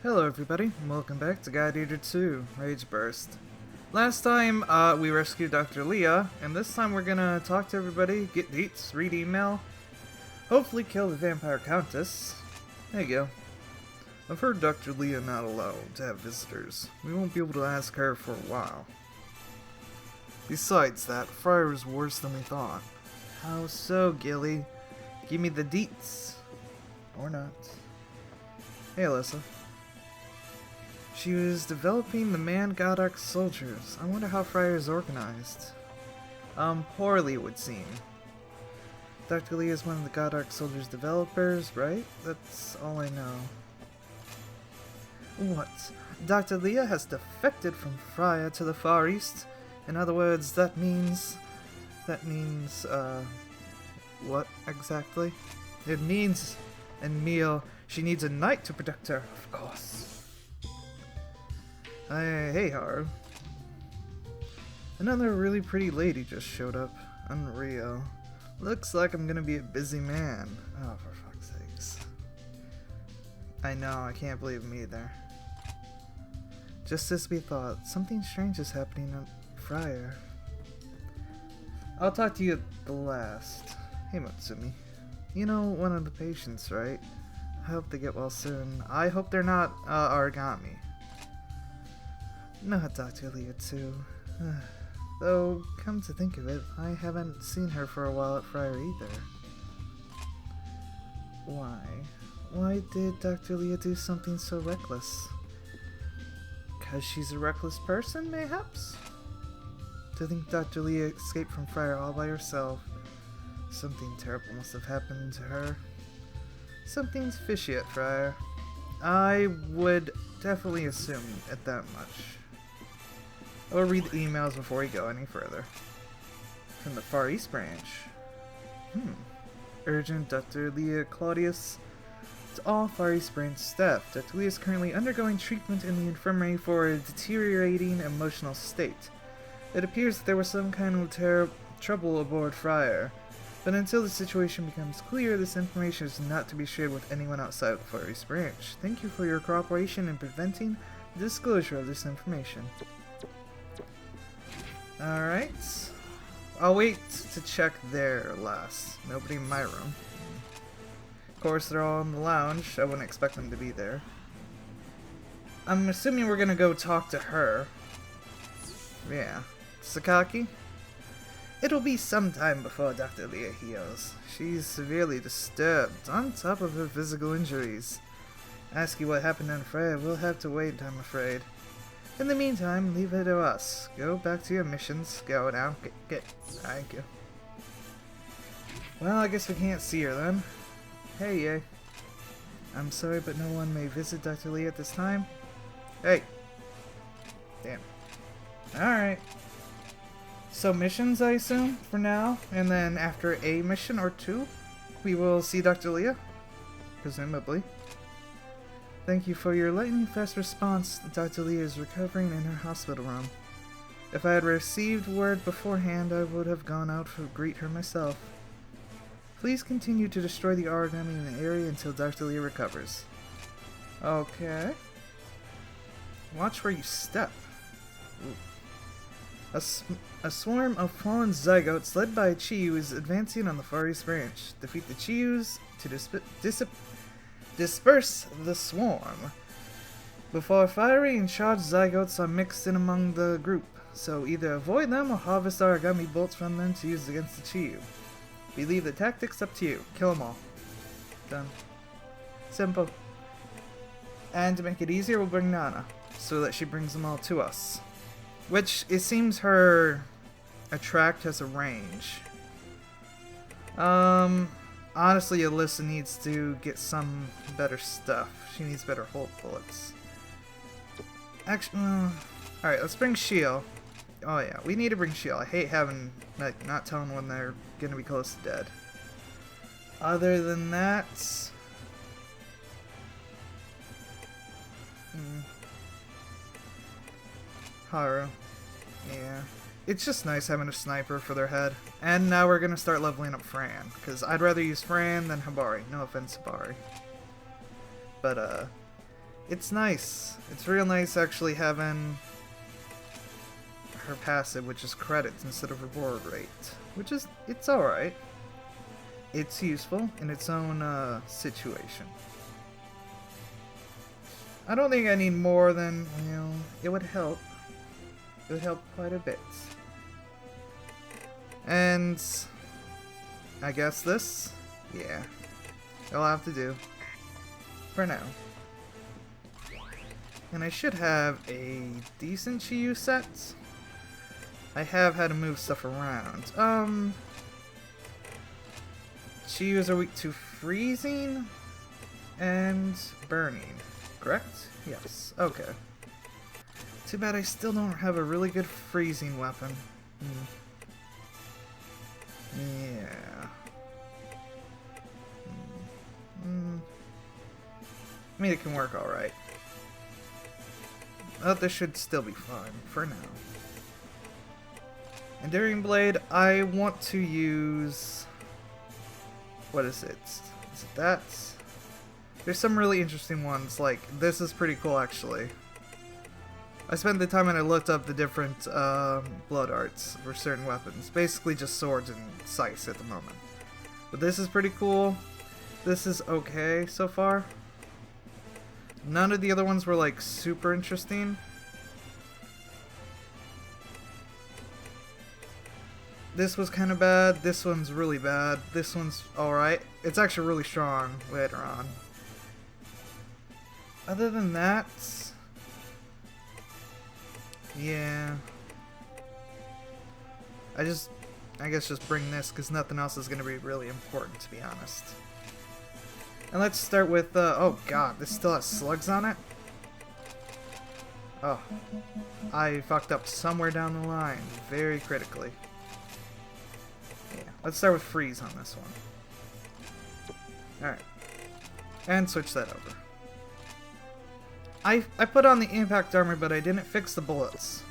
Hello everybody, and welcome back to Guide Eater 2, Rage Burst. Last time, we rescued Dr. Leah, and this time we're gonna talk to everybody, get deets, read email, hopefully kill the vampire countess. There you go. I've heard Dr. Leah not allowed to have visitors. We won't be able to ask her for a while. Besides that, Friar is worse than we thought. How so, Gilly? Give me the deets. Or not. Hey, Alyssa. She was developing the Man Godark soldiers. I wonder how Friar is organized. Poorly it would seem. Dr. Leah is one of the Godark soldiers developers, right? That's all I know. What? Dr. Leah has defected from Freya to the Far East? In other words, that means, what exactly? It means, Emil, she needs a knight to protect her, of course. Hey, Haru. Another really pretty lady just showed up. Unreal. Looks like I'm gonna be a busy man. Oh, for fuck's sakes. I know, I can't believe me either. Just as we thought, something strange is happening at Friar. I'll talk to you at the last. Hey, Matsumi. You know one of the patients, right? I hope they get well soon. I hope they're not, origami. Not Dr. Leah too. Though, come to think of it, I haven't seen her for a while at Friar either. Why? Why did Dr. Leah do something so reckless? 'Cause she's a reckless person, mayhaps? To think Dr. Leah escaped from Friar all by herself. Something terrible must have happened to her. Something's fishy at Friar. I would definitely assume it that much. I'll read the emails before we go any further. From the Far East branch. Urgent Dr. Leah Claudius. To all Far East branch staff, Dr. Leah is currently undergoing treatment in the infirmary for a deteriorating emotional state. It appears that there was some kind of trouble aboard Friar, but until the situation becomes clear, this information is not to be shared with anyone outside of the Far East branch. Thank you for your cooperation in preventing the disclosure of this information. Alright. I'll wait to check there last. Nobody in my room. Of course, they're all in the lounge. I wouldn't expect them to be there. I'm assuming we're gonna go talk to her. Yeah. Sakaki? It'll be some time before Dr. Leah heals. She's severely disturbed, on top of her physical injuries. Ask you what happened on Freya, we'll have to wait, I'm afraid. In the meantime, leave it to us. Go back to your missions. Go now. Get. Thank you. Well, I guess we can't see her then. Hey, yay. I'm sorry, but no one may visit Dr. Lee at this time. Hey. Damn. Alright. So missions, I assume, for now. And then after a mission or two, we will see Dr. Leah. Presumably. Thank you for your lightning-fast response. Dr. Leah is recovering in her hospital room. If I had received word beforehand, I would have gone out to greet her myself. Please continue to destroy the origami in the area until Dr. Leah recovers. Okay. Watch where you step. Ooh. A swarm of fallen zygotes led by a Chiyu is advancing on the Far East branch. Defeat the Chiyus to disperse the swarm. Before fiery and charged zygotes are mixed in among the group, so either avoid them or harvest origami bolts from them to use against the Chiyu. We leave the tactics up to you. Kill them all. Done. Simple. And to make it easier, we'll bring Nana, so that she brings them all to us. Which, it seems her attract has a range. Honestly, Alyssa needs to get some better stuff. She needs better hold bullets. Actually, alright, let's bring Shield. Oh yeah, we need to bring Shield. I hate having, like, not telling when they're gonna be close to dead. Other than that... Haru. Yeah. It's just nice having a sniper for their head. And now we're gonna start leveling up Fran, because I'd rather use Fran than Hibari. No offense, Hibari. But, It's nice. It's real nice actually having her passive, which is credits instead of reward rate. Which is, it's alright. It's useful in its own situation. I don't think I need more than, you know, it would help. It would help quite a bit. And I guess this, yeah, it'll have to do for now. And I should have a decent Chiyu set. I have had to move stuff around. Chiyus are weak to freezing and burning, correct? Yes, okay. Too bad I still don't have a really good freezing weapon. Yeah. I mean, it can work alright. But this should still be fine for now. Enduring Blade, I want to use... What is it? Is it that? There's some really interesting ones, like, this is pretty cool actually. I spent the time and I looked up the different blood arts for certain weapons. Basically just swords and scythes at the moment. But this is pretty cool. This is okay so far. None of the other ones were like super interesting. This was kind of bad. This one's really bad. This one's alright. It's actually really strong later on. Other than that... Yeah. I guess just bring this because nothing else is going to be really important, to be honest. And let's start with, oh god, this still has slugs on it? Oh. I fucked up somewhere down the line, very critically. Yeah, let's start with freeze on this one. Alright. And switch that over. I put on the impact armor, but I didn't fix the bullets.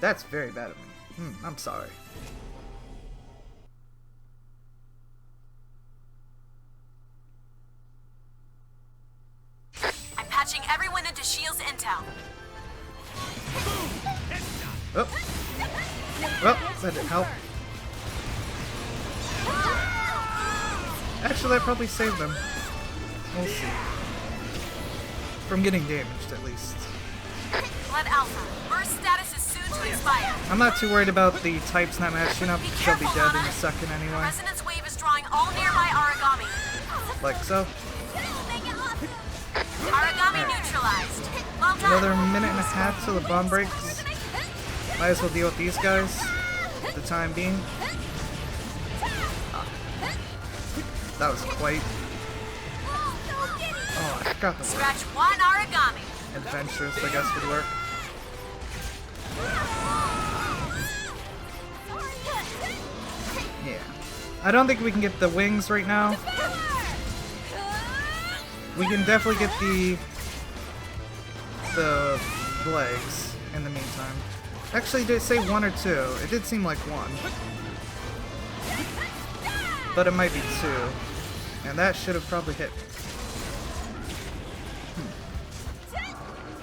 That's very bad of me. I'm sorry. I'm patching everyone into Shield's intel. Oh. Well, that didn't help. Actually, that probably saved them. We'll see. From getting damaged, at least. Blood Alpha, burst status is soon to expire. I'm not too worried about the types not matching up. She'll be dead in a second anyway. The resonance wave is drawing all nearby origami. Like so. Origami neutralized. Well done. Another minute and a half till the bomb breaks. Might as well deal with these guys for the time being. That was quite... Oh, I forgot the word. Scratch one origami. Adventurous, I guess, would work. Yeah. I don't think we can get the wings right now. We can definitely get the legs in the meantime. Actually, did it say one or two? It did seem like one. But it might be two. And that should have probably hit.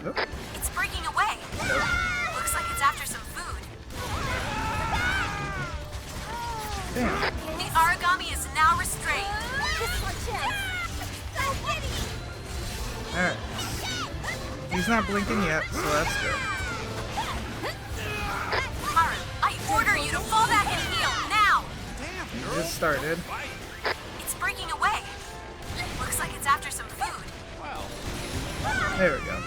Nope. It's breaking away. Nope. Looks like it's after some food. Damn. The origami is now restrained. Alright. He's not blinking yet, so that's good. Haru, I order you to fall back and heal now. He just started. It's breaking away. Looks like it's after some food. There we go.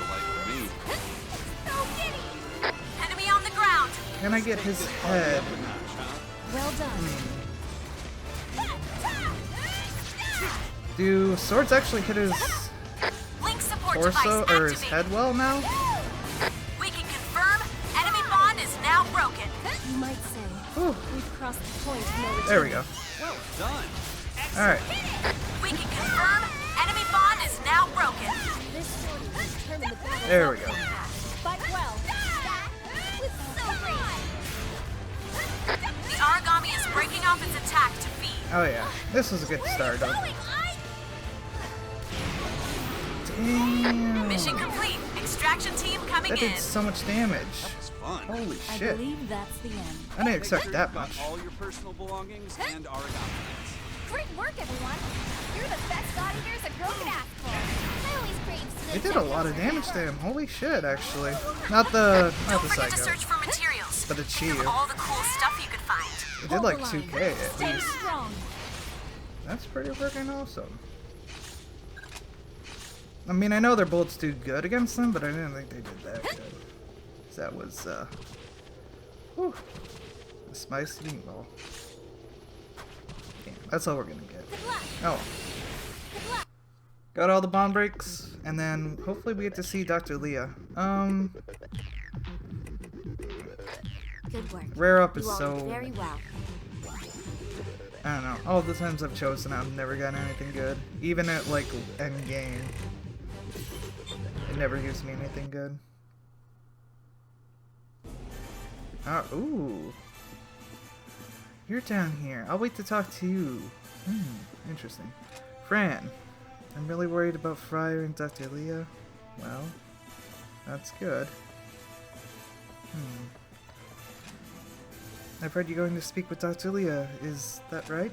Enemy on the ground. Can I get his head? Well done. Do swords actually hit his Link support torso device or his activated. head well now? We can confirm enemy bond is now broken. You might say Whew. we've crossed the point of no return. There we go. Well done. Alright. We can confirm enemy bond is now broken. This sword will determine the battle. There we go. Fight well. That was so great. The origami is breaking off its attack to feed. Oh yeah. This was a good start. Damn. Mission Mission complete. Extraction team coming That in. did so much damage. It's fun. Holy I shit. believe that's the end. I didn't Make expect sure that you've got much. all your personal belongings and origami kits. Great work, everyone. You're the best god eaters a girl could ask for. I always crave It did a lot of damage to him. Holy shit, actually. Not the Don't forget to psycho, search for materials. but the Think of Chiyu. all the cool stuff you could find. It did like 2k at Stay least. strong. That's pretty freaking awesome. I mean, I know their bullets do good against them, but I didn't think they did that good. That was, whew, a spicy meatball. Yeah, that's all we're gonna get. Good luck. Oh well. Good luck. Got all the bomb breaks, and then hopefully we get to see Dr. Leah. Good work. Rare up is You all so... did very well. I don't know. All the times I've chosen, I've never gotten anything good. Even at, like, end game. It never gives me anything good. Ooh. You're down here. I'll wait to talk to you. Interesting. Fran, I'm really worried about Friar and Dr. Leah. Well, that's good. I've heard you're going to speak with Dr. Leah. Is that right?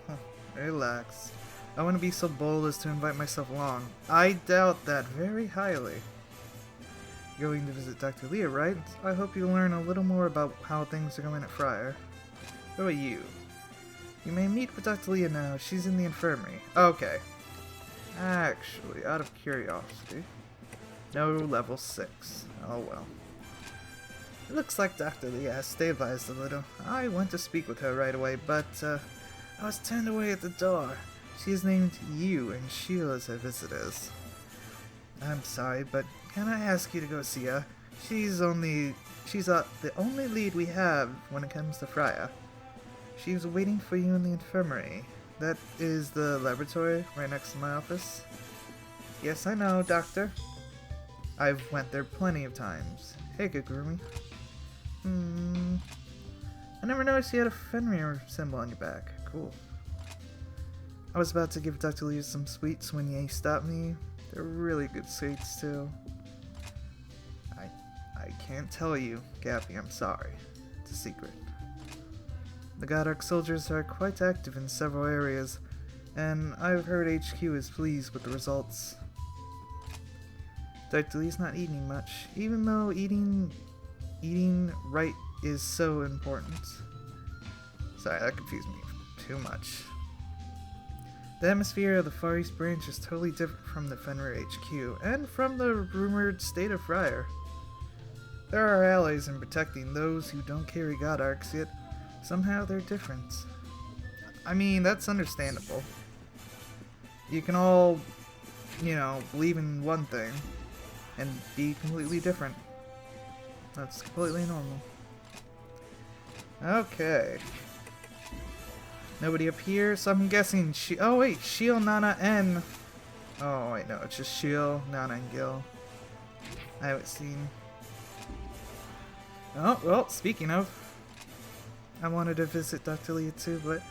Huh, relax. I want to be so bold as to invite myself along. I doubt that very highly. You're going to visit Dr. Leah, right? I hope you learn a little more about how things are going at Friar. What about you? You may meet with Dr. Leah now. She's in the infirmary. Okay. Actually, out of curiosity. No, level 6. Oh well. It looks like Dr. Leah has stabilized a little. I went to speak with her right away, but I was turned away at the door. She is named you and Sheila as her visitors. I'm sorry, but can I ask you to go see her? She's the only lead we have when it comes to Freya. She's waiting for you in the infirmary. That is the laboratory right next to my office. Yes, I know, Doctor. I've went there plenty of times. Hey, Kagurumi. I never noticed you had a Fenrir symbol on your back. Cool. I was about to give Dr. Leah some sweets when Ye stopped me. They're really good sweets, too. I can't tell you, Gappy, I'm sorry. It's a secret. The Godark soldiers are quite active in several areas, and I've heard HQ is pleased with the results. Dr. Lee's not eating much, even though eating right is so important. Sorry, that confused me too much. The atmosphere of the Far East Branch is totally different from the Fenrir HQ, and from the rumored state of Friar. There are allies in protecting those who don't carry Godarks, yet somehow they're different. I mean, that's understandable. You can all, believe in one thing, and be completely different. That's completely normal. Okay. Nobody up here, so I'm guessing oh wait, Shiel, Nana, and... Oh wait, no, it's just Shiel, Nana, and Gil. I haven't seen... Oh, well, speaking of... I wanted to visit Dr. Leah too, but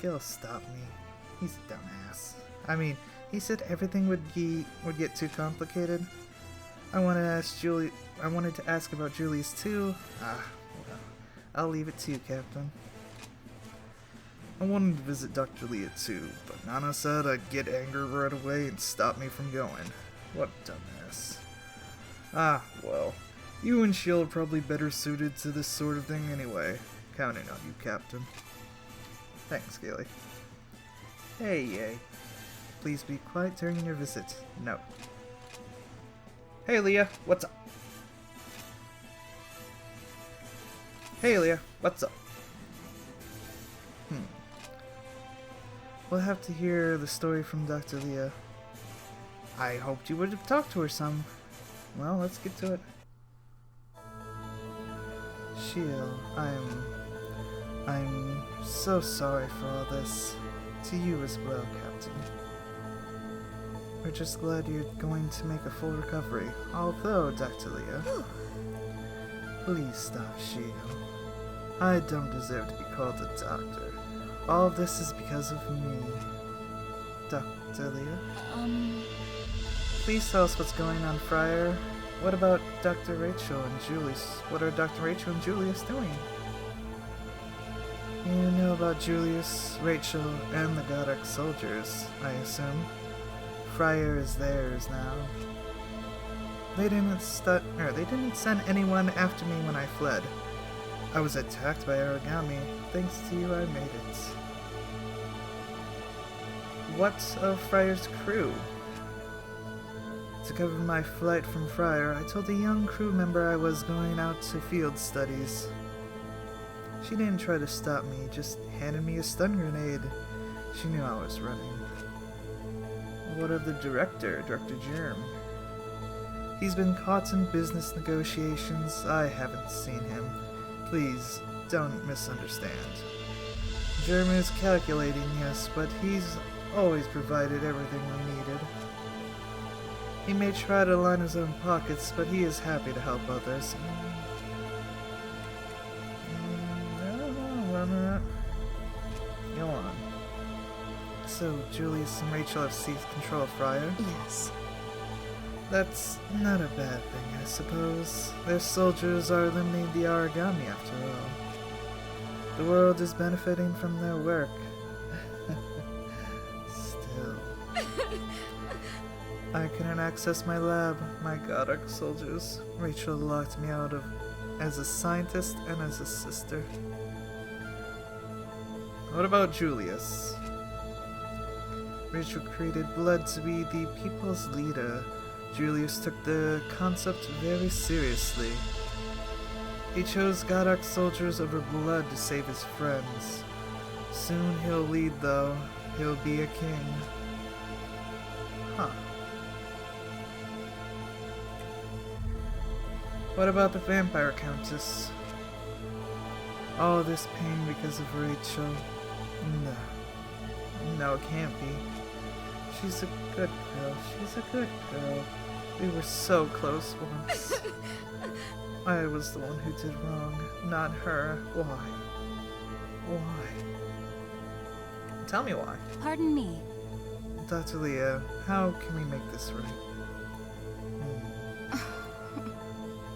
Gil stopped me. He's a dumbass. I mean, he said everything would get too complicated. I wanted to ask about Julie's too. Well, I'll leave it to you, Captain. I wanted to visit Dr. Leah too, but Nana said I'd get angry right away and stop me from going. What a dumbass. Well, you and Shield are probably better suited to this sort of thing anyway. Counting on you, Captain. Thanks, Gailey. Hey, Yay. Please be quiet during your visit. No. Hey, Leah, what's up? Hey, Leah, what's up? We'll have to hear the story from Dr. Leah. I hoped you would have talked to her some. Well, let's get to it. Shiel, I'm so sorry for all this. To you as well, Captain. We're just glad you're going to make a full recovery. Although, Dr. Leah... Please stop, Shiel. I don't deserve to be called a doctor. All of this is because of me. Dr. Leah? Please tell us what's going on, Friar. What about Dr. Rachel and Julius? What are Dr. Rachel and Julius doing? You know about Julius, Rachel, and the Goddark soldiers, I assume. Friar is theirs now. They didn't send anyone after me when I fled. I was attacked by origami. Thanks to you, I made it. What of Friar's crew? To cover my flight from Friar, I told a young crew member I was going out to field studies. She didn't try to stop me, just handed me a stun grenade. She knew I was running. What of the director, Dr. Germ? He's been caught in business negotiations. I haven't seen him. Please, don't misunderstand. Germ is calculating, yes, but he's always provided everything we needed. He may try to line his own pockets, but he is happy to help others. I don't know. Go on. So, Julius and Rachel have seized control of Friar? Yes. That's not a bad thing, I suppose. Their soldiers are eliminating the origami, after all. The world is benefiting from their work. Still. I couldn't access my lab. My Goddark soldiers. Rachel locked me out of as a scientist and as a sister. What about Julius? Rachel created blood to be the people's leader. Julius took the concept very seriously. He chose Goddark soldiers over blood to save his friends. Soon he'll lead, though. He'll be a king. Huh. What about the vampire countess? All this pain because of Rachel. No, it can't be. She's a good girl. She's a good girl. We were so close once. I was the one who did wrong, not her. Why? Why? Tell me why. Pardon me. Dr. Leah, how can we make this right?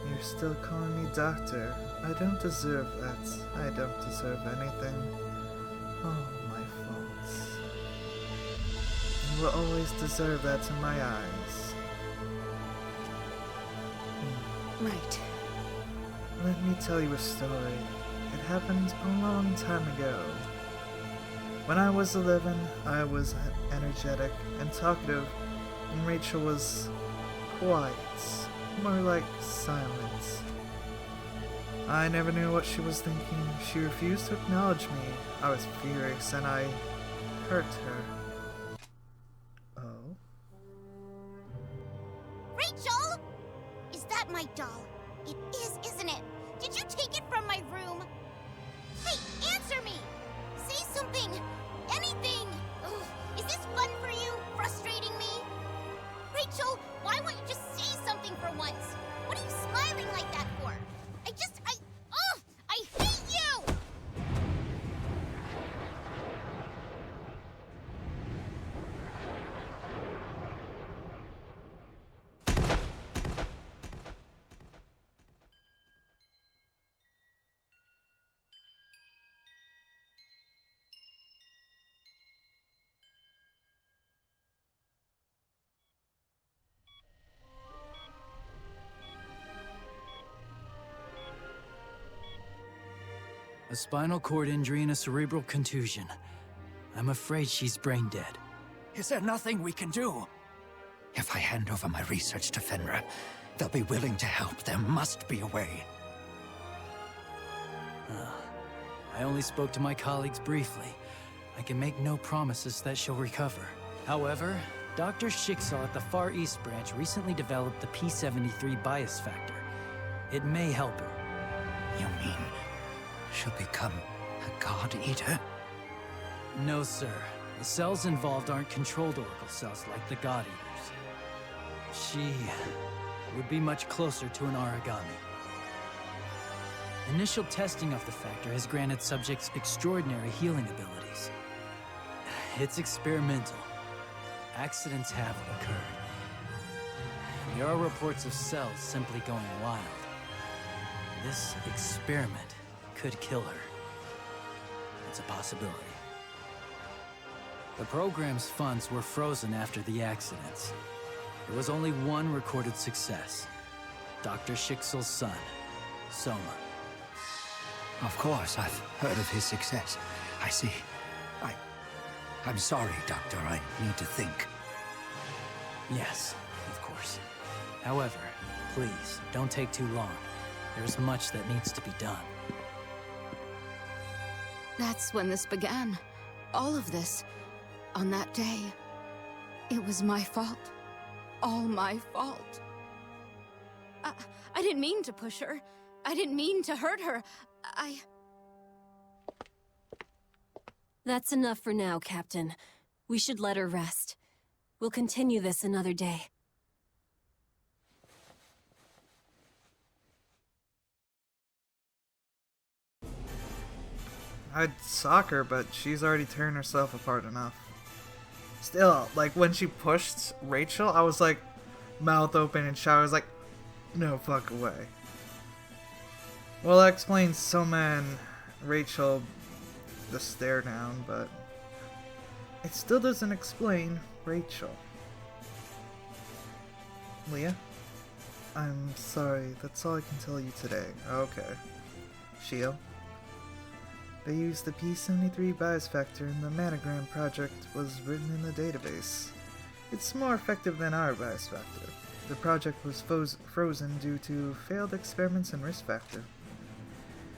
You're still calling me doctor. I don't deserve that. I don't deserve anything. Oh, my faults. You will always deserve that in my eyes. Right. Let me tell you a story. It happened a long time ago. When I was 11, I was energetic and talkative, and Rachel was quiet, more like silent. I never knew what she was thinking. She refused to acknowledge me. I was furious and I hurt her. Oh? Rachel! Is that my doll? It is, isn't it? Did you take it from my room? Hey, answer me! Say something! Anything! Ugh, is this fun for you? Frustrating me? Rachel, why won't you just say something for once? What are you smiling like that for? I hate you! A spinal cord injury and a cerebral contusion. I'm afraid she's brain dead. Is there nothing we can do? If I hand over my research to Fenrir, they'll be willing to help. There must be a way. I only spoke to my colleagues briefly. I can make no promises that she'll recover. However, Dr. Schicksal at the Far East branch recently developed the P73 bias factor. It may help her. You mean she'll become a god eater? No, sir. The cells involved aren't controlled oracle cells like the God Eaters. She would be much closer to an origami. Initial testing of the factor has granted subjects extraordinary healing abilities. It's experimental. Accidents have occurred. There are reports of cells simply going wild. This experiment could kill her. It's a possibility. The program's funds were frozen after the accidents. There was only one recorded success. Dr. Schicksel's son, Soma. Of course, I've heard of his success. I see. I'm sorry, Doctor. I need to think. Yes, of course. However, please, don't take too long. There's much that needs to be done. That's when this began. All of this. On that day. It was my fault. All my fault. I didn't mean to push her. I didn't mean to hurt her. That's enough for now, Captain. We should let her rest. We'll continue this another day. I'd sock her, but she's already turned herself apart enough. Still, like, when she pushed Rachel, I was like, mouth open and shout. I was like, no fuck away. Well, that explains Soma and Rachel the stare down, but it still doesn't explain Rachel. Leah? I'm sorry, that's all I can tell you today. Okay. Shio? They used the P73 bias factor and the Manogram project was written in the database. It's more effective than our bias factor. The project was frozen due to failed experiments and risk factor.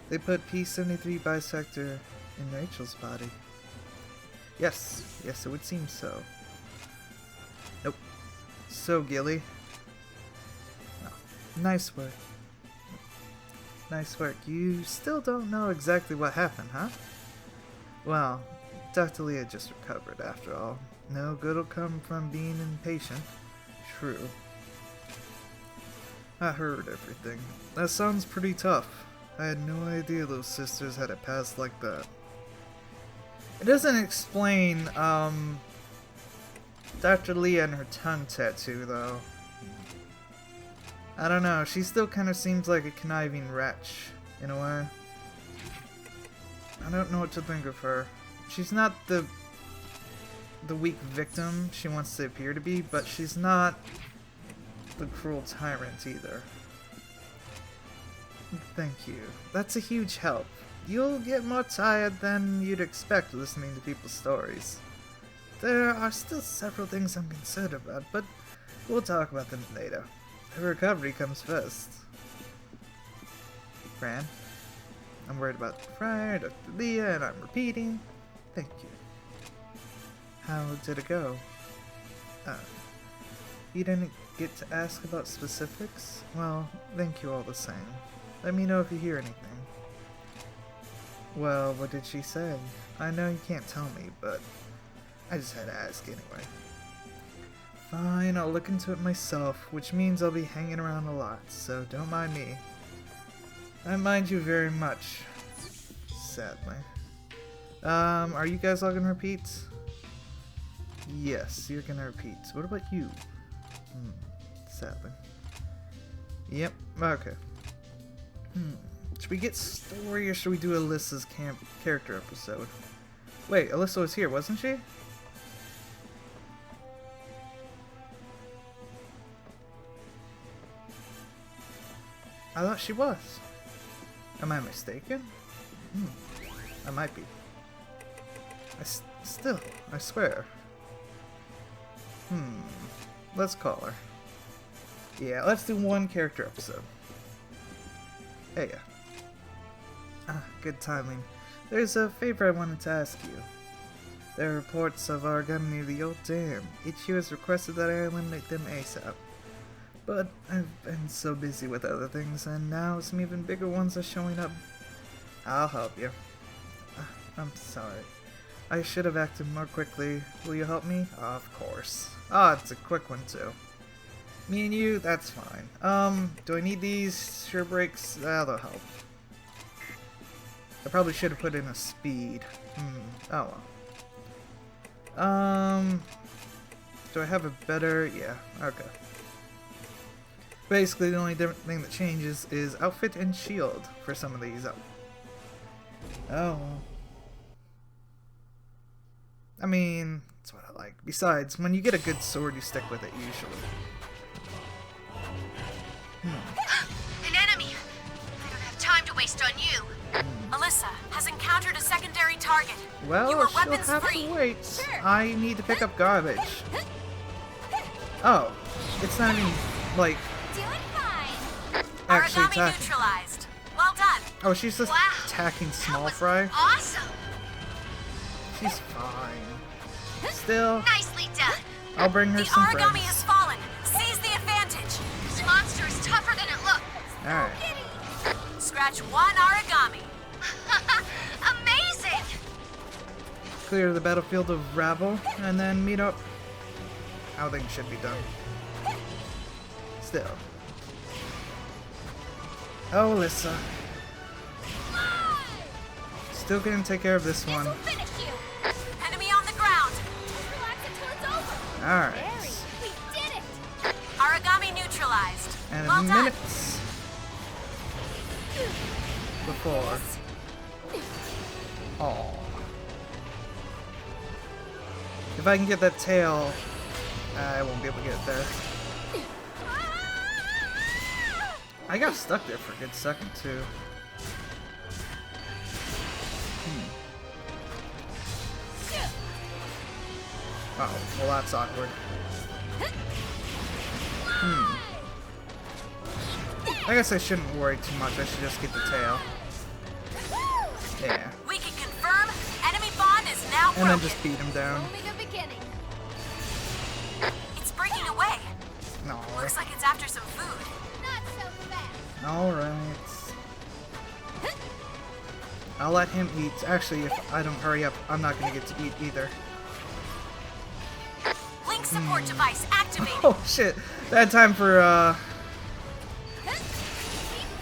They put P73 bias factor in Rachel's body. Yes, it would seem so. Nope. So, Gilly. Oh, nice work. Nice work. You still don't know exactly what happened, huh? Well, Dr. Leah just recovered after all. No good will come from being impatient. True. I heard everything. That sounds pretty tough. I had no idea those sisters had a past like that. It doesn't explain, Dr. Leah and her tongue tattoo, though. I don't know, she still kind of seems like a conniving wretch, in a way. I don't know what to think of her. She's not the weak victim she wants to appear to be, but she's not the cruel tyrant either. Thank you. That's a huge help. You'll get more tired than you'd expect listening to people's stories. There are still several things I'm concerned about, but we'll talk about them later. Her recovery comes first. Fran? I'm worried about the Friar, Dr. Leah, and I'm repeating. Thank you. How did it go? You didn't get to ask about specifics? Well, thank you all the same. Let me know if you hear anything. Well, what did she say? I know you can't tell me, but I just had to ask anyway. Fine, I'll look into it myself, which means I'll be hanging around a lot, so don't mind me. I mind you very much, sadly. Are you guys all gonna repeat? Yes, you're gonna repeat. What about you? Sadly. Yep, okay. Should we get story or should we do Alyssa's character episode? Wait, Alyssa was here, wasn't she? I thought she was. Am I mistaken? I might be. Still, I swear. Let's call her. Yeah, let's do one character episode. Hey, good timing. There's a favor I wanted to ask you. There are reports of our gun near the old dam. Ichio has requested that I eliminate them ASAP. But I've been so busy with other things, and now some even bigger ones are showing up. I'll help you. I'm sorry. I should have acted more quickly. Will you help me? Of course. It's a quick one too. Me and you, that's fine. Do I need these? Sure breaks? That'll help. I probably should have put in a speed. Oh well. Do I have a better? Yeah, okay. Basically, the only different thing that changes is outfit and shield for some of these. Oh. I mean, that's what I like. Besides, when you get a good sword, you stick with it usually. An enemy! I don't have time to waste on you. Alyssa has encountered a secondary target. Well, You were she'll weapons have free. to wait. I need to pick up garbage. Oh, it's not even, like, Doing fine. actually Origami attacking. neutralized. Well done. Oh, she's just Wow. attacking small Was fry? awesome! She's fine. Still, Nicely done! I'll bring her The some origami friends. has fallen. Seize the advantage. This monster is tougher than it looks! Alright. Scratch one origami. Amazing! Clear the battlefield of rabble, and then meet up how things should be done. Still. Oh, Alyssa. Still gonna take care of this one. Finish you. Enemy on the ground. Just relax until it's over. Alright. Barry, we did it. Origami neutralized. And Well done. minutes before. Oh. If I can get that tail, I won't be able to get it there. I got stuck there for a good second too. Oh, well that's awkward. I guess I shouldn't worry too much, I should just get the tail. Yeah. We can confirm enemy bond is now And then broken. just beat him down. Only the beginning. It's breaking away. No. Looks like it's after some food. Not so fast. Alright. I'll let him eat. Actually, if I don't hurry up, I'm not gonna get to eat either. Link support device activated. Oh shit! Bad time for He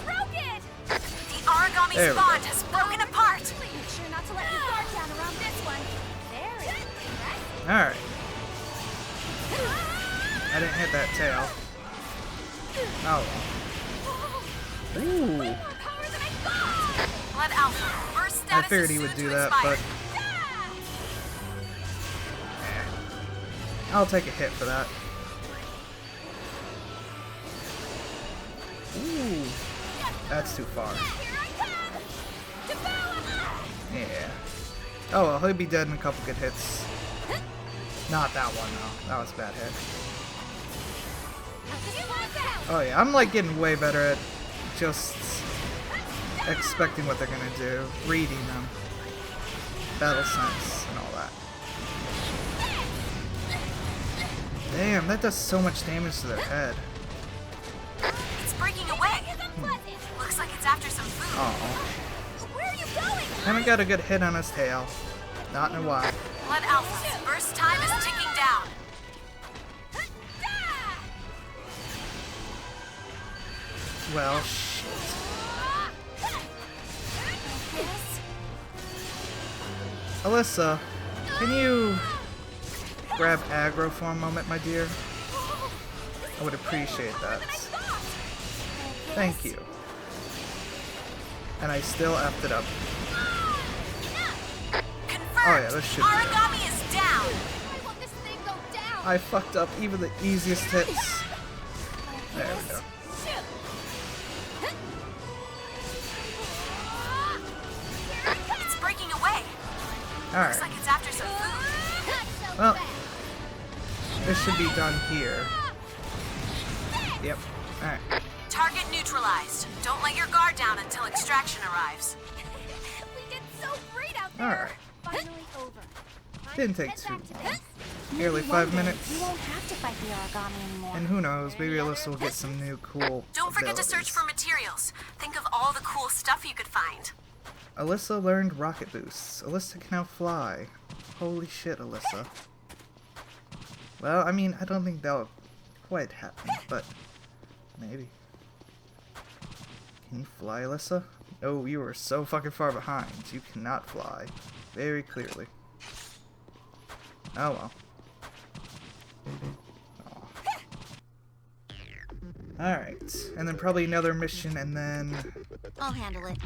broke it. The origami There we bond go. has broken apart. Make sure not to let your guard down around this one. Very impressive. Alright. I didn't hit that tail. Oh. Ooh. More power than I thought. Blood Alpha. Burst I status figured is he would soon do to that, expire. but I'll take a hit for that. Ooh. That's too far. Here I come. Devour. Yeah. Oh well, he'll be dead in a couple good hits. Not that one though. That was a bad hit. Oh yeah, I'm like getting way better at just expecting what they're gonna do, reading them, battle sense, and all that. Damn, that does so much damage to their head. It's breaking away. Looks like it's after some food. Oh, Where are you going? haven't got a good hit on his tail. Not in a while. Blood Alpha's burst time is ticking down. Well, shit. Alyssa, can you grab aggro for a moment, my dear? I would appreciate that. Thank you. And I still effed it up. Confirmed. Oh, yeah, this should be good. Origami is down. I want this thing go down. I fucked up even the easiest hits. There we go. It's breaking away. Looks Alright. like it's after some food. Well, this should be done here. Yep. Alright. Target neutralized. Don't let your guard down until extraction arrives. We did so great out there. Alright. Finally over. Didn't take Head back too to long. this. Nearly 5 minutes. You won't have to fight the origami anymore. And who knows, maybe Alyssa will get some new cool Don't forget to abilities. search for materials. Think of all the cool stuff you could find. Alyssa learned rocket boosts. Alyssa can now fly. Holy shit, Alyssa. Well, I mean, I don't think that'll quite happen, but maybe. Can you fly, Alyssa? Oh, you are so fucking far behind. You cannot fly. Very clearly. Oh well. Aw. Alright, and then probably another mission, and then... I'll handle it.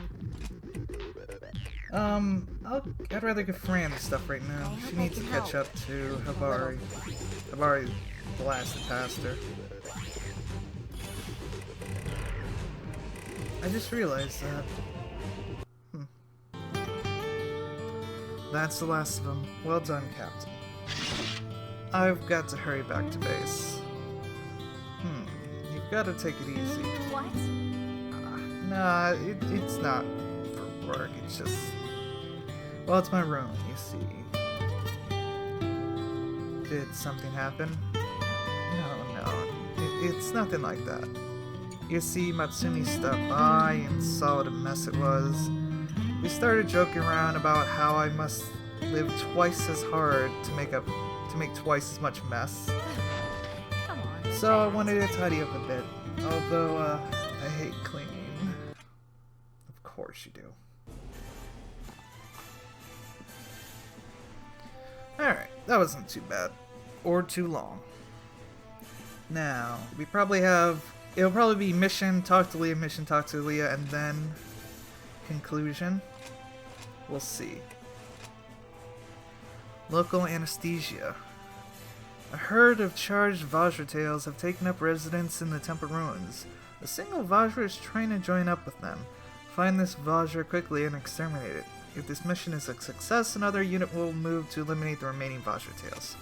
I'd rather give Fran the stuff right now. She needs to catch up to Havari. Havari blasted past her. I just realized that. That's the last of them. Well done, Captain. I've got to hurry back to base. You've got to take it easy. What? Nah, it's not for work, it's just... Well, it's my room, you see. Did something happen? No, it's nothing like that. You see, Matsumi stopped by and saw what a mess it was. We started joking around about how I must live twice as hard to make twice as much mess. Come on. So I wanted to tidy up a bit. Although, I hate cleaning. Of course you do. Alright, that wasn't too bad. Or too long. Now, we probably have... It'll probably be mission, talk to Leah, mission, talk to Leah, and then... conclusion. We'll see. Local anesthesia. A herd of charged Vajra tails have taken up residence in the temple ruins. A single Vajra is trying to join up with them. Find this Vajra quickly and exterminate it. If this mission is a success, another unit will move to eliminate the remaining Vajra tails.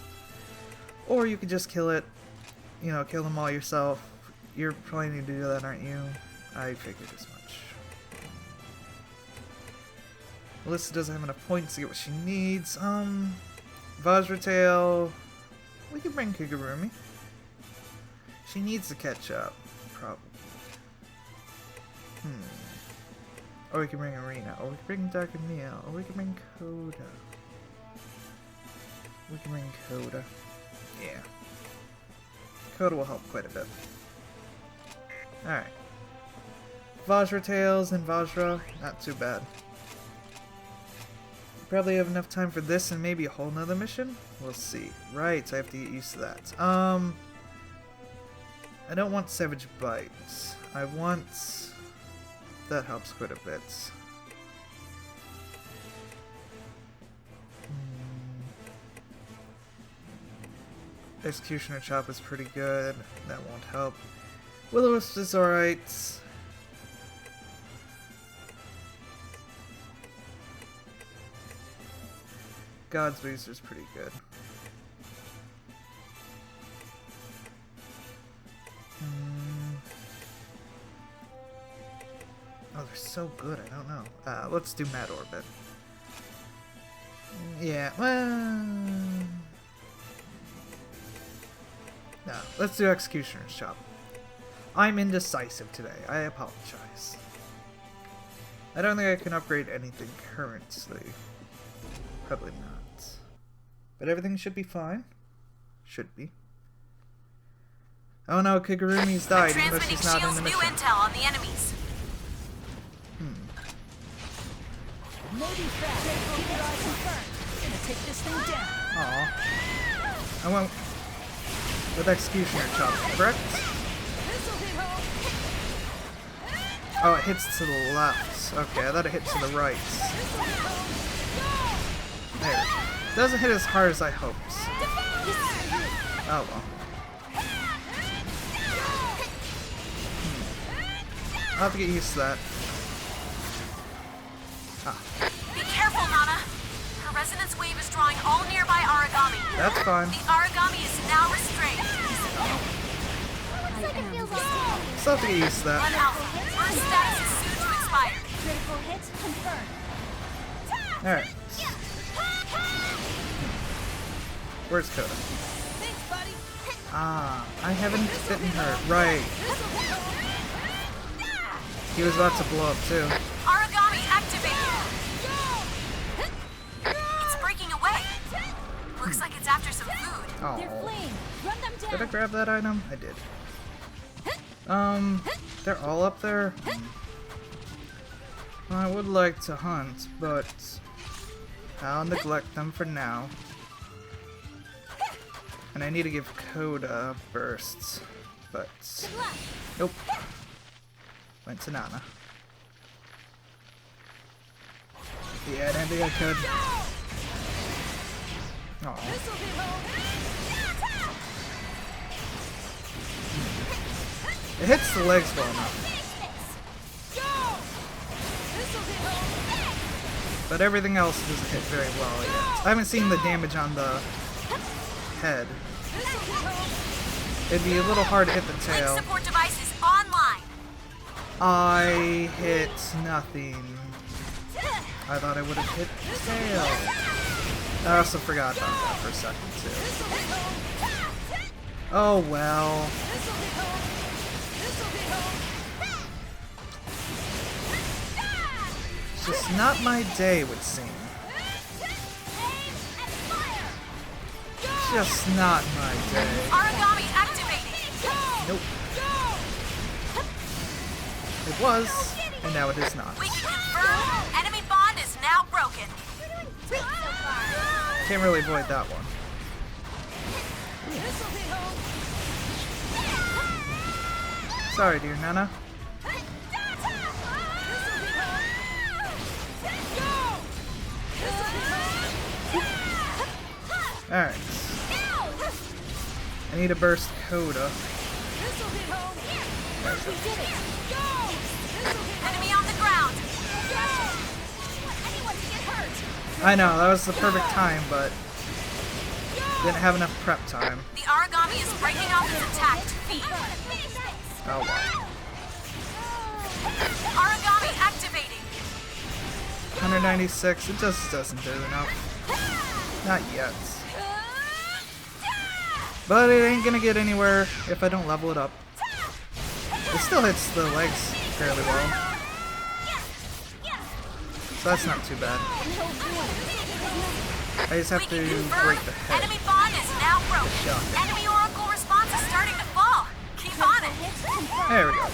Or you could just kill it. You know, kill them all yourself. You're planning to do that, aren't you? I figured as much. Alyssa doesn't have enough points to get what she needs. Vajra tail... We can bring Kigurumi. She needs to catch up, probably. Or we can bring Arena, or we can bring Dark Emil, or we can bring Kota. We can bring Kota. Yeah. Kota will help quite a bit. Alright. Vajra tails and Vajra, not too bad. Probably have enough time for this and maybe a whole nother mission? We'll see. Right, so I have to get used to that. I don't want Savage Bite. I want... That helps quite a bit. Executioner Chop is pretty good. That won't help. Will-O-Wisp is alright. God's Booster is pretty good. Oh, they're so good, I don't know. Let's do Mad Orbit. Yeah, well... No, let's do Executioner's Chop. I'm indecisive today, I apologize. I don't think I can upgrade anything currently. Probably not. But everything should be fine. Should be. Oh no, Kigurumi's died, even though she's not in the mission. New intel on the enemies. Maybe fast. Gonna take this thing down. Aw. I went with Executioner Chop, correct? Oh, it hits to the left. Okay, I thought it hit to the right. There. It doesn't hit as hard as I hoped. Oh well. I'll have to get used to that. Ah. Be careful, Nana. Her resonance wave is drawing all nearby origami. That's fine. The origami is now restrained. Looks like it feels all Still have to get used to that. Alpha, first status is soon to expire. Critical hit confirmed. Alright. Where's Kota? Thanks, buddy. Ah, I haven't bitten her. Right. He was about to blow up too. Origami activated. It's breaking away. Looks like it's after some food. They're Oh. fleeing. Run them down. Did I grab that item? I did. They're all up there? I would like to hunt, but I'll neglect them for now. And I need to give Kota bursts. but nope. Went to Nana. Yeah, I didn't think I could. Aw. It hits the legs well enough. But everything else doesn't hit very well yet. I haven't seen the damage on the head. It'd be a little hard to hit the tail. Link support device is online. I hit nothing. I thought I would have hit the tail. I also forgot about that for a second too. Oh well. It's just not my day, would seem. Just not my day. Origami activating. Nope. It was, and now it is not. We can confirm enemy bond is now broken. Can't really avoid that one. Sorry, dear Nana. Alright. I need to burst Kota. Enemy on the ground. I know, that was the perfect time, but didn't have enough prep time. The origami is breaking off its attack to feed. Oh well. Origami activating. 196, it just doesn't do enough. Not yet. But it ain't gonna get anywhere if I don't level it up. It still hits the legs fairly well. So that's not too bad. I just have to break the head. Enemy bond is now broken. Shot. Enemy oracle response is starting to fall. Keep on it. There we go.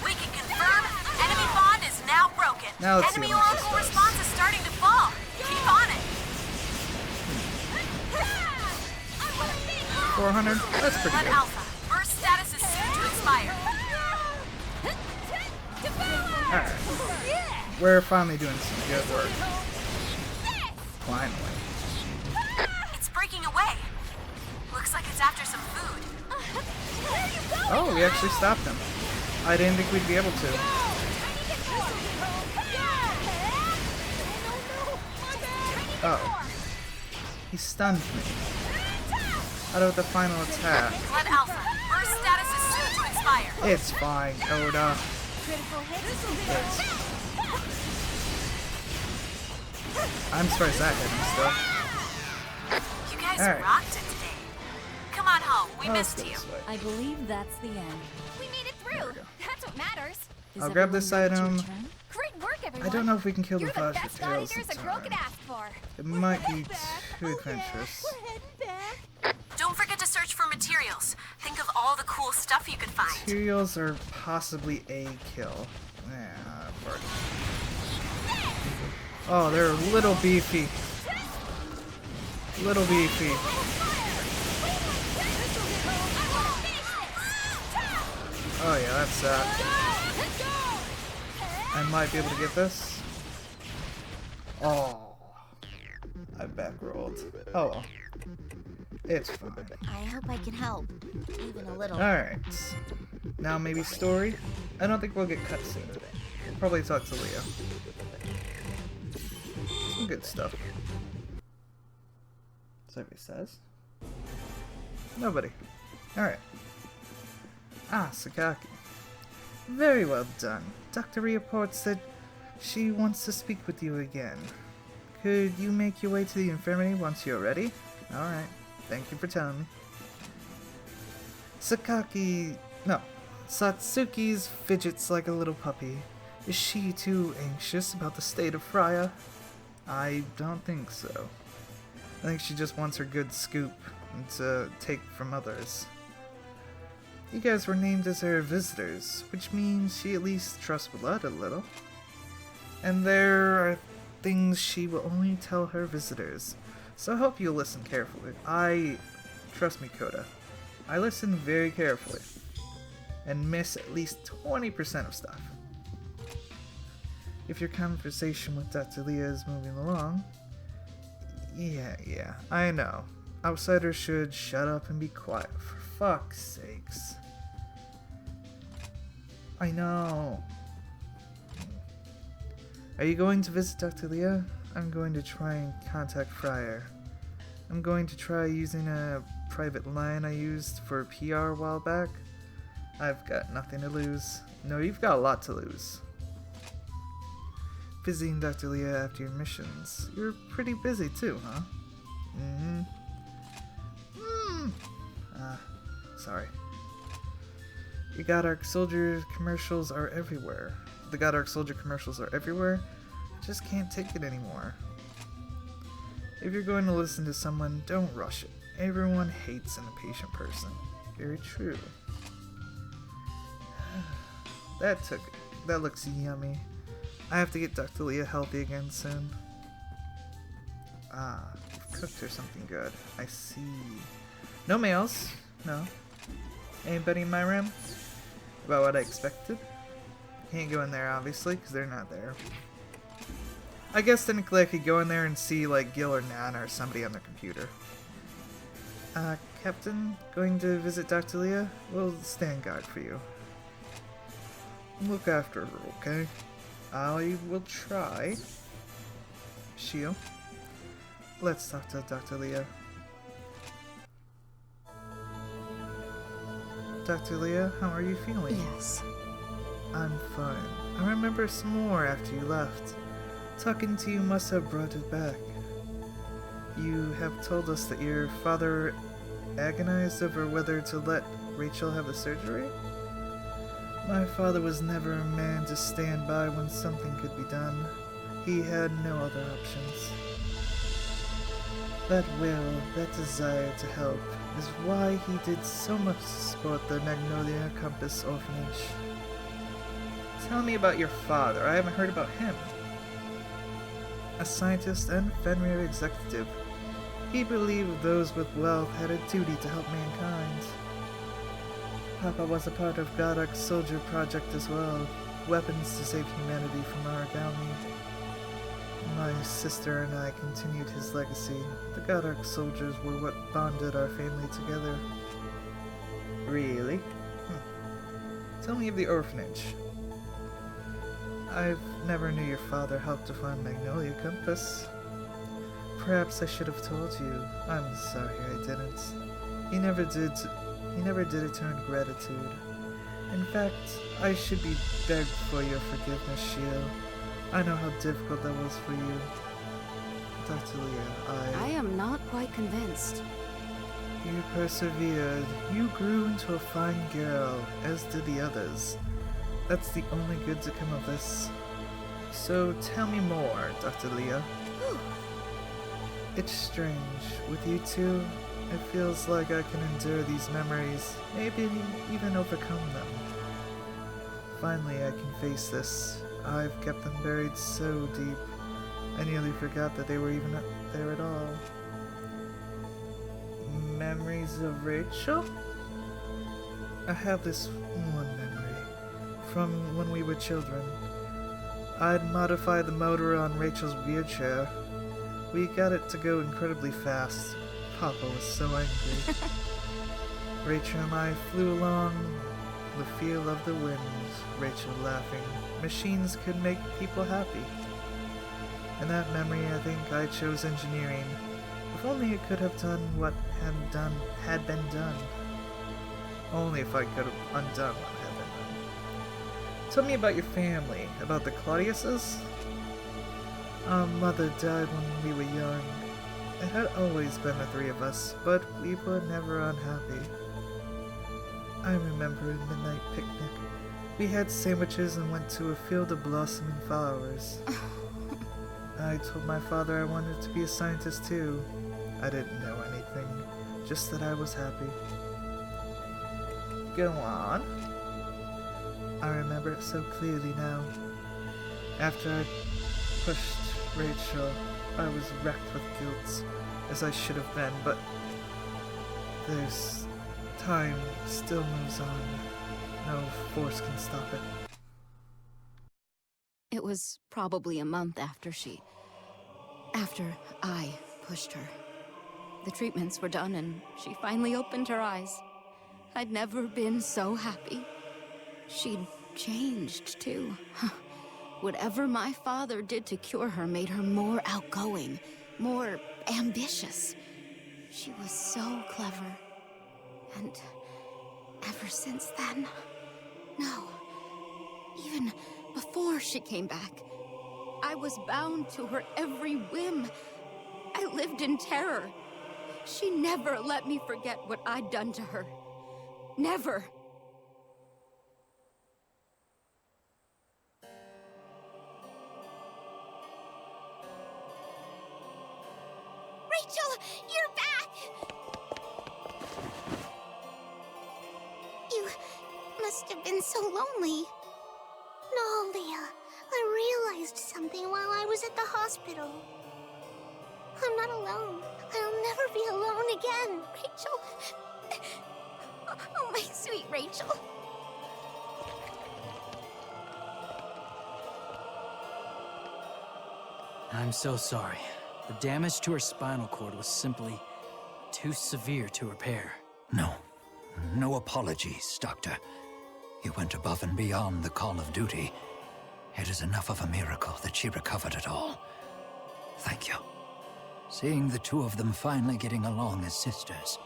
We can confirm enemy bond is now broken. Now let's see Enemy how much this oracle does. response is starting to fall. Keep on it. 400? That's pretty Blood good. Alpha. Burst status is soon to expire. Alright. We're finally doing some good work. Finally. It's breaking away. Looks like it's after some food. Oh, we actually stopped him. I didn't think we'd be able to. Oh. He stunned me. Out of the final attack. Blood Alpha. Burst status is soon to expire. It's fine, Kota. I'm surprised that hit him still. You guys Alright. rocked it today. Come on home. We Let's missed go you. this way. I believe that's the end. We made it through. That's what matters. Is I'll grab this everyone ready to item. return? Great work, everyone. I don't know if we can kill the You're the Flash best with tails God in Eaters a girl could time. ask for. It might be too adventurous. Don't forget to search for materials. Think of all the cool stuff you could find. Materials are possibly a kill. Yeah, work. Oh, they're a little beefy. Little beefy. Oh yeah, that's that. I might be able to get this. Oh, I backrolled. Oh well. It's fine. I hope I can help, even a little. Alright. Now maybe story? I don't think we'll get cutscene today. We'll probably talk to Leah. Some good stuff. Somebody says. Nobody. Alright. Ah, Sakaki. Very well done. Dr. reports that she wants to speak with you again. Could you make your way to the infirmary once you're ready? Alright. Thank you for telling me. Satsuki's fidgets like a little puppy. Is she too anxious about the state of Freya? I don't think so. I think she just wants her good scoop to take from others. You guys were named as her visitors, which means she at least trusts blood a little. And there are things she will only tell her visitors. So I hope you'll listen carefully. Trust me, Kota. I listen very carefully. and miss at least 20% of stuff. If your conversation with Dr. Leah is moving along... Yeah, I know. Outsiders should shut up and be quiet, for fuck's sakes. I know. Are you going to visit Dr. Leah? I'm going to try and contact Fryer. I'm going to try using a private line I used for PR a while back. I've got nothing to lose. No, you've got a lot to lose. Visiting Dr. Leah after your missions. You're pretty busy too, huh? Sorry. The Godark Soldier commercials are everywhere. The Godark Soldier commercials are everywhere. I just can't take it anymore. If you're going to listen to someone, don't rush it. Everyone hates an impatient person. Very true. That looks yummy. I have to get Dr. Leah healthy again soon. You've cooked her something good. I see. No males. No. Anybody in my room? About what I expected? Can't go in there, obviously, because they're not there. I guess technically I could go in there and see, like, Gil or Nana or somebody on their computer. Captain, going to visit Dr. Leah? We'll stand guard for you. Look after her, okay? I will try. Shio, let's talk to Dr. Leah. Dr. Leah, how are you feeling? Yes. I'm fine. I remember some more after you left. Talking to you must have brought it back. You have told us that your father agonized over whether to let Rachel have the surgery? My father was never a man to stand by when something could be done. He had no other options. That will, that desire to help, is why he did so much to support the Magnolia Compass Orphanage. Tell me about your father. I haven't heard about him. A scientist and Fenrir executive, he believed those with wealth had a duty to help mankind. Papa was a part of Godark's Soldier Project as well, weapons to save humanity from origami. My sister and I continued his legacy. The Godark soldiers were what bonded our family together. Really? Tell me of the orphanage. I've never knew your father helped to find Magnolia Compass. Perhaps I should have told you. I'm sorry I didn't. He never did it to earn gratitude. In fact, I should be begged for your forgiveness, Shio. I know how difficult that was for you. Dr. Leah, I am not quite convinced. You persevered. You grew into a fine girl, as did the others. That's the only good to come of this. So tell me more, Dr. Leah. It's strange. With you two, it feels like I can endure these memories, maybe even overcome them. Finally, I can face this. I've kept them buried so deep, I nearly forgot that they were even there at all. Memories of Rachel? I have this one memory, from when we were children. I'd modified the motor on Rachel's wheelchair. We got it to go incredibly fast. Papa was so angry. Rachel and I flew along the feel of the wind, Rachel laughing. Machines could make people happy. In that memory, I think I chose engineering. If only it could have done what had been done. Only if I could have undone what had been done. Tell me about your family, about the Claudiuses. Our mother died when we were young. It had always been the three of us, but we were never unhappy. I remember a midnight picnic. We had sandwiches and went to a field of blossoming flowers. I told my father I wanted to be a scientist too. I didn't know anything, just that I was happy. Go on. I remember it so clearly now. After I pushed Rachel, I was wrecked with guilt, as I should have been, but time still moves on. No force can stop it. It was probably a month after I pushed her. The treatments were done and she finally opened her eyes. I'd never been so happy. She'd changed, too. Whatever my father did to cure her made her more outgoing, more ambitious. She was so clever. And ever since then, no, even before she came back, I was bound to her every whim. I lived in terror. She never let me forget what I'd done to her. Never. Rachel, you're back! You must have been so lonely. No, Leah. I realized something while I was at the hospital. I'm not alone. I'll never be alone again, Rachel. Oh, my sweet Rachel. I'm so sorry. The damage to her spinal cord was simply too severe to repair. No apologies, Doctor. You went above and beyond the call of duty. It is enough of a miracle that she recovered at all. Thank you. Seeing the two of them finally getting along as sisters,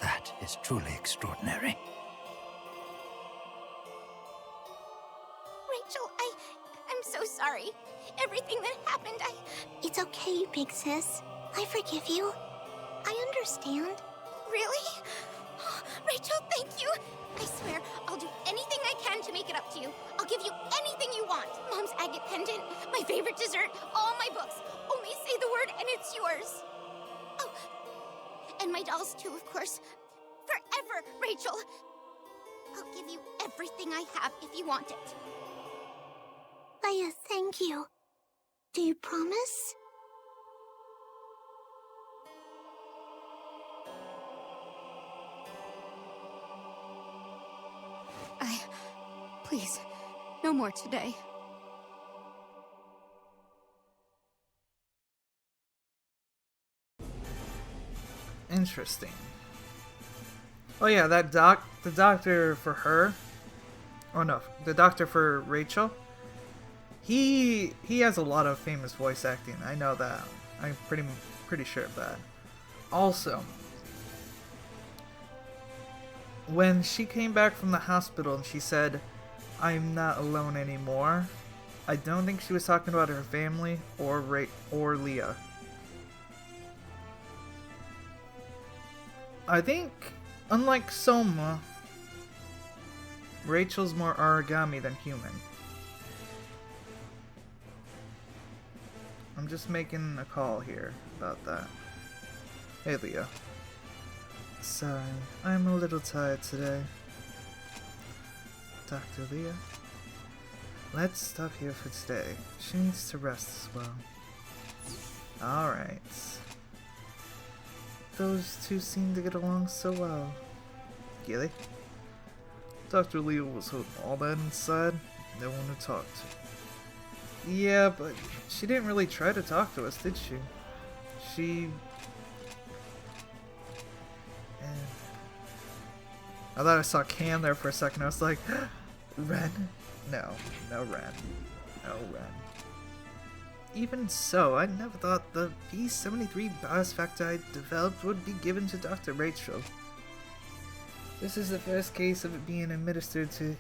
that is truly extraordinary. Rachel, I'm so sorry. Everything that happened, It's okay, big sis. I forgive you. I understand. Really? Rachel, thank you. I swear, I'll do anything I can to make it up to you. I'll give you anything you want. Mom's agate pendant, my favorite dessert, all my books. Only say the word and it's yours. Oh, and my dolls too, of course. Forever, Rachel. I'll give you everything I have if you want it. Leah, thank you. Do you promise? Please, no more today. Interesting. Oh yeah, the doctor for her. Oh no, the doctor for Rachel. He has a lot of famous voice acting. I know that. I'm pretty sure of that. Also, when she came back from the hospital and she said, "I'm not alone anymore," I don't think she was talking about her family or Leah. I think, unlike Soma, Rachel's more origami than human. I'm just making a call here about that. Hey, Leah. Sorry, I'm a little tired today. Dr. Leah, let's stop here for today. She needs to rest as well. Alright. Those two seem to get along so well. Gilly? Dr. Leah was holding all that inside. No one to talk to. Yeah, but she didn't really try to talk to us, did she? I thought I saw Cam there for a second. I was like, Ren? No Ren. No Ren. Even so, I never thought the P-73 artifact I developed would be given to Dr. Rachel. This is the first case of it being administered to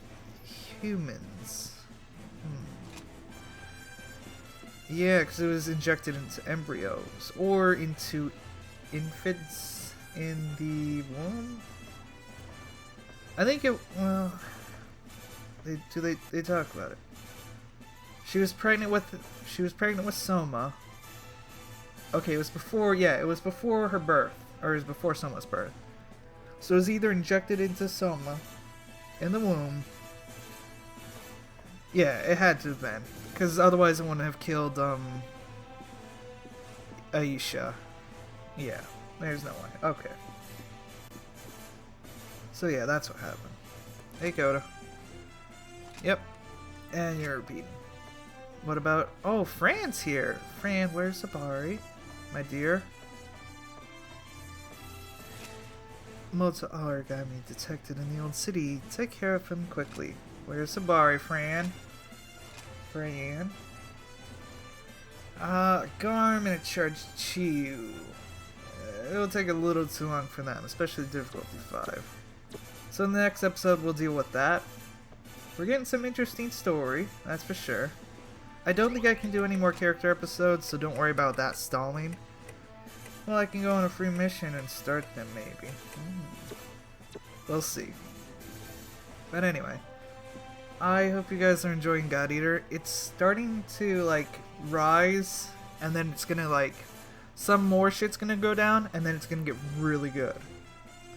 humans. Yeah, because it was injected into embryos, or into infants in the womb? I think it, well, they talk about it. She was pregnant with Soma. Okay, it was before her birth, or it was before Soma's birth. So it was either injected into Soma, in the womb. Yeah, it had to have been, because otherwise it wouldn't have killed, Aisha. Yeah, there's no way. Okay. So yeah, that's what happened. Hey, Kota. Yep. And you're repeating. What about... Oh, Fran's here! Fran, where's Sabari? My dear? Moto Origami detected in the old city. Take care of him quickly. Where's Sabari, Fran? Fran? Go on, I'm gonna charge Chiyu. It'll take a little too long for them, especially difficulty 5. So in the next episode, we'll deal with that. We're getting some interesting story, that's for sure. I don't think I can do any more character episodes, so don't worry about that stalling. Well, I can go on a free mission and start them, maybe. We'll see. But anyway, I hope you guys are enjoying God Eater. It's starting to, like, rise, and then it's gonna, like, some more shit's gonna go down, and then it's gonna get really good.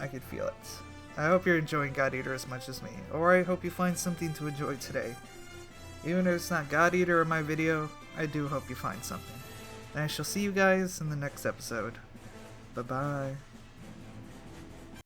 I could feel it. I hope you're enjoying God Eater as much as me, or I hope you find something to enjoy today. Even if it's not God Eater or my video, I do hope you find something. And I shall see you guys in the next episode. Bye-bye.